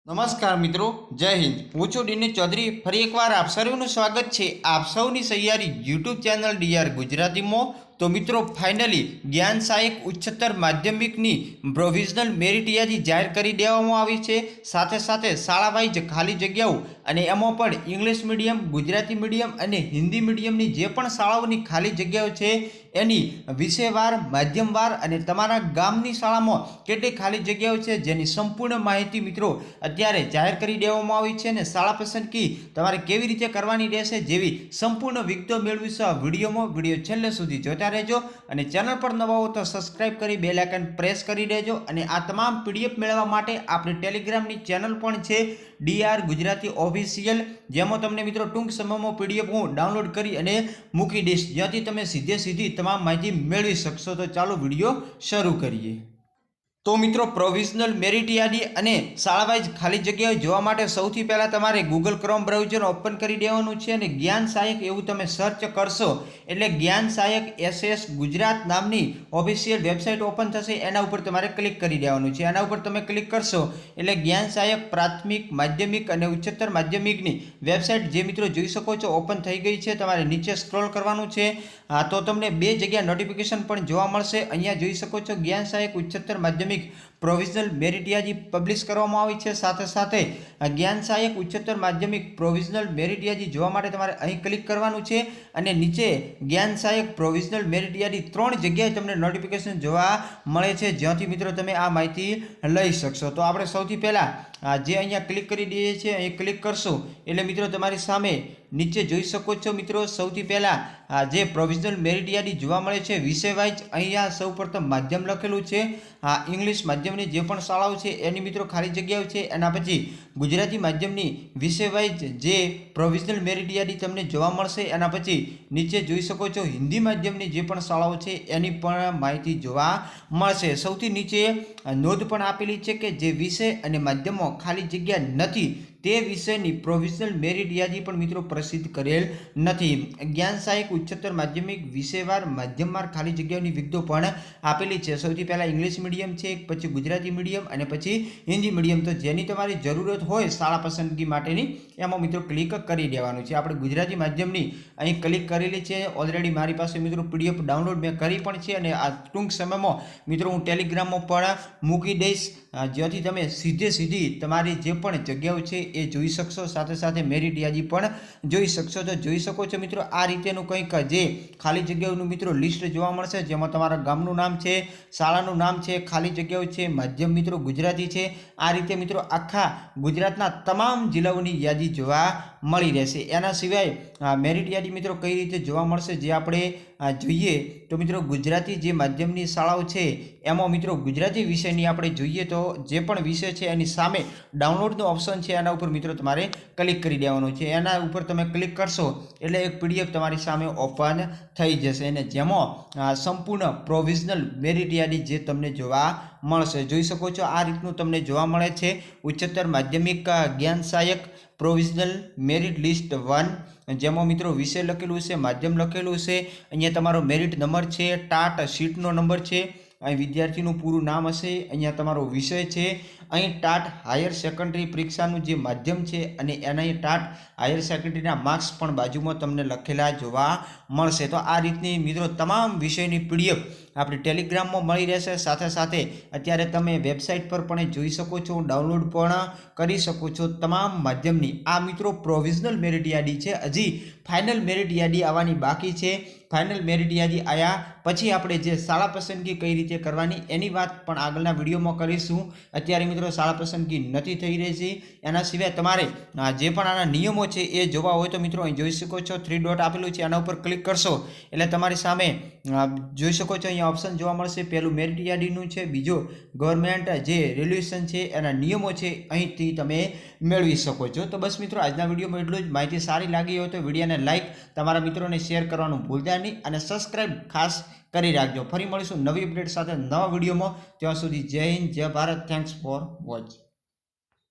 નમસ્કાર મિત્રો, જય હિન્દ। હું છું ડીની ચૌધરી। ફરી એકવાર આપ સૌનું સ્વાગત છે આપ સૌની સહિયારી યુટ્યુબ ચેનલ ડીઆર ગુજરાતીમાં। તો મિત્રો ફાઇનલી જ્ઞાન સહાયક ઉચ્ચતર માધ્યમિકની પ્રોવિઝનલ મેરિટ યાદી જાહેર કરી દેવામાં આવી છે। સાથે સાથે શાળા વાઇઝ ખાલી જગ્યાઓ અને એમાં પણ ઇંગ્લિશ મીડિયમ, ગુજરાતી મીડિયમ અને હિન્દી મીડિયમની જે પણ શાળાઓની ખાલી જગ્યાઓ છે એની વિષયવાર, માધ્યમવાર અને તમારા ગામની શાળામાં કેટલી ખાલી જગ્યાઓ છે જેની સંપૂર્ણ માહિતી મિત્રો અત્યારે જાહેર કરી દેવામાં આવી છે। અને શાળા પસંદગી તમારે કેવી રીતે કરવાની રહેશે જેવી સંપૂર્ણ વિગતો મેળવીશું આ વિડીયોમાં। વિડીયો છેલ્લે સુધી જોતા રહેજો અને ચેનલ પર નવા હો તો સબસ્ક્રાઇબ કરી બેલ આઇકન પ્રેસ કરી દેજો। અને આ તમામ પીડીએફ મેળવવા માટે આપણી ટેલિગ્રામની ચેનલ પણ છે ડીઆર ગુજરાતી ઓફિશિયલ, જેમાં તમને મિત્રો ટૂંક સમયમાં પીડીએફ હું ડાઉનલોડ કરી અને મૂકી દઈશ, જ્યાંથી તમે સીધી તમામ માહિતી મેળવી શકશો। તો ચાલો વિડીયો શરૂ કરીએ। તો મિત્રો પ્રોવિઝનલ મેરિટ યાદી અને શાળા વાઇઝ ખાલી જગ્યાઓ જોવા માટે સૌથી પહેલાં તમારે ગૂગલ ક્રોમ બ્રાઉઝર ઓપન કરી દેવાનું છે અને જ્ઞાન સહાયક એવું તમે સર્ચ કરશો એટલે જ્ઞાન સહાયક SS ગુજરાત નામની ઓફિશિયલ વેબસાઇટ ઓપન થશે। એના ઉપર તમારે ક્લિક કરી દેવાનું છે। એના ઉપર તમે ક્લિક કરશો એટલે જ્ઞાન સહાયક પ્રાથમિક, માધ્યમિક અને ઉચ્ચતર માધ્યમિકની વેબસાઇટ જે મિત્રો જોઈ શકો છો ઓપન થઈ ગઈ છે। તમારે નીચે સ્ક્રોલ કરવાનું છે તો તમને બે જગ્યા નોટિફિકેશન પણ જોવા મળશે। અહીંયા જોઈ શકો છો જ્ઞાન સહાયક ઉચ્ચતર માધ્યમિક પ્રોવિઝનલ મેરિટ યાદી પબ્લિશ કરવામાં આવી છે। સાથે સાથે જ્ઞાન સહાયક ઉચ્ચતર માધ્યમિક પ્રોવિઝનલ મેરિટ યાદી જોવા માટે તમારે અહીં ક્લિક કરવાનું છે અને નીચે જ્ઞાન સહાયક પ્રોવિઝનલ મેરિટ યાદી ત્રણ જગ્યાએ તમને નોટિફિકેશન જોવા મળે છે, જ્યાંથી મિત્રો તમે આ માહિતી લઈ શકશો। તો આપણે સૌથી પહેલા જે અહીંયા ક્લિક કરી દઈએ છીએ, અહીં ક્લિક કરશો એટલે મિત્રો તમારી સામે નીચે જોઈ શકો છો મિત્રો સૌથી પહેલા જે પ્રોવિઝનલ મેરિટ યાદી જોવા મળે છે વિષય વાઇઝ અહીંયા સૌપ્રથમ માધ્યમ લખેલું છે। ઇંગ્લિશ માધ્યમની જે પણ શાળાઓ છે એની મિત્રો ખાલી જગ્યાઓ છે। એના પછી ગુજરાતી માધ્યમની વિષય વાઇઝ જે પ્રોવિઝનલ મેરિટ યાદી તમને જોવા મળશે। એના પછી નીચે જોઈ શકો છો હિન્દી માધ્યમની જે પણ શાળાઓ છે એની પણ માહિતી જોવા મળશે। સૌથી નીચે નોંધ પણ આપેલી છે કે જે વિષય અને માધ્યમો ખાલી જગ્યા નથી તે વિષયની પ્રોવિઝનલ મેરિટ યાદી પણ મિત્રો પ્રસિદ્ધ કરેલ નથી। જ્ઞાન સહાયક ઉચ્ચતર માધ્યમિક વિષયવાર, માધ્યમવાર ખાલી જગ્યાઓની વિગતો પણ આપેલી છે। સૌથી પહેલા ઇંગ્લિશ મીડિયમ છે, પછી ગુજરાતી મીડિયમ અને પછી હિન્દી મીડિયમ। તો જેની તમારી જરૂરત હોય શાળા પસંદગી માટેની એમાં મિત્રો ક્લિક કરી દેવાનું છે। આપણે ગુજરાતી માધ્યમની અહીં ક્લિક કરેલી છે। ઓલરેડી મારી પાસે મિત્રો પીડીએફ ડાઉનલોડ મેં કરી પણ છે અને આ ટૂંક સમયમાં મિત્રો હું ટેલિગ્રામમાં પણ મૂકી દઈશ, જ્યાંથી તમે સીધી તમારી જે પણ જગ્યાઓ છે એ જોઈ શકશો। સાથે સાથે મેરિટ યાદી પણ જોઈ શકશો। તો જોઈ શકો છો મિત્રો આ રીતેનું કંઈક જે ખાલી જગ્યાઓનું મિત્રો લિસ્ટ જોવા મળશે, જેમાં તમારા ગામનું નામ છે, શાળાનું નામ છે, ખાલી જગ્યાઓ છે, માધ્યમ મિત્રો ગુજરાતી છે। આ રીતે મિત્રો આખા ગુજરાતના તમામ જિલ્લાઓની યાદી જોવા મળી રહેશે। એના સિવાય મેરિટ યાદી મિત્રો કઈ રીતે જોવા મળશે જે આપણે જોઈએ તો મિત્રો ગુજરાતી જે માધ્યમની શાળાઓ છે એમાં મિત્રો ગુજરાતી વિષયની આપણે જોઈએ તો જે પણ વિષય છે એની સામે ડાઉનલોડનો ઓપ્શન છે એના ઉપર મિત્રો તમારે ક્લિક કરી દેવાનું છે। એના ઉપર તમે ક્લિક કરશો એટલે એક પીડીએફ તમારી સામે ઓપન થઈ જશે અને જેમાં સંપૂર્ણ પ્રોવિઝનલ મેરિટ યાદી જે તમને જોવા મળશે। જોઈ શકો છો આ રીતનું તમને જોવા મળે છે ઉચ્ચતર માધ્યમિક જ્ઞાન સહાયક પ્રોવિઝનલ મેરિટ લિસ્ટ 1, જેમાં મિત્રો વિષય લખેલું છે, માધ્યમ લખેલું છે, અહીંયા તમારો મેરિટ નંબર છે, ટાટ સીટનો નંબર છે, અહીં વિદ્યાર્થીનું પૂરું નામ હશે, અહીંયા તમારો વિષય છે, અહીં ટાટ હાયર સેકન્ડરી પરીક્ષાનું જે માધ્યમ છે અને એના ટાટ હાયર સેકન્ડરીના માર્ક્સ પણ બાજુમાં તમને લખેલા જોવા મળશે। તો આ રીતની મિત્રો તમામ વિષયની પીડીએફ આપણી ટેલિગ્રામમાં મળી રહેશે। સાથે સાથે અત્યારે તમે વેબસાઇટ પર પણ જોઈ શકો છો, ડાઉનલોડ પણ કરી શકો છો તમામ માધ્યમની। આ મિત્રો પ્રોવિઝનલ મેરિટ યાદી છે, હજી ફાઇનલ મેરિટ યાદી આવવાની બાકી છે। ફાઇનલ મેરિટ યાદી આવ્યા પછી આપણે જે શાળા પસંદગી કઈ રીતે કરવાની એની વાત પણ આગળના વિડીયોમાં કરીશું। અત્યારે મિત્રો શાળા પસંદગી નથી થઈ રહી છે। એના સિવાય તમારે જે પણ આના નિયમો છે એ જોવા હોય તો મિત્રો અહીં જોઈ શકો છો 3 ડોટ આપેલું છે, આના ઉપર ક્લિક કરશો એટલે તમારી સામે જોઈ શકો છો અહીંયા ઓપ્શન જોવા મળશે। પહેલું મેરિટ યાદીનું છે, બીજો ગવર્મેન્ટ જે રેગ્યુલેશન છે એના નિયમો છે અહીંથી તમે મેળવી શકો છો। તો બસ મિત્રો આજના વિડીયોમાં એટલું જ। માહિતી સારી લાગી હોય તો વિડીયોને લાઇક, તમારા મિત્રોને શેર કરવાનું ભૂલતા નહીં અને સબસ્ક્રાઇબ ખાસ કરી રાખજો। ફરી મળીશું નવી અપડેટ સાથે નવા વિડીયોમાં। ત્યાં સુધી જય હિન્દ, જય ભારત। Thanks for watch.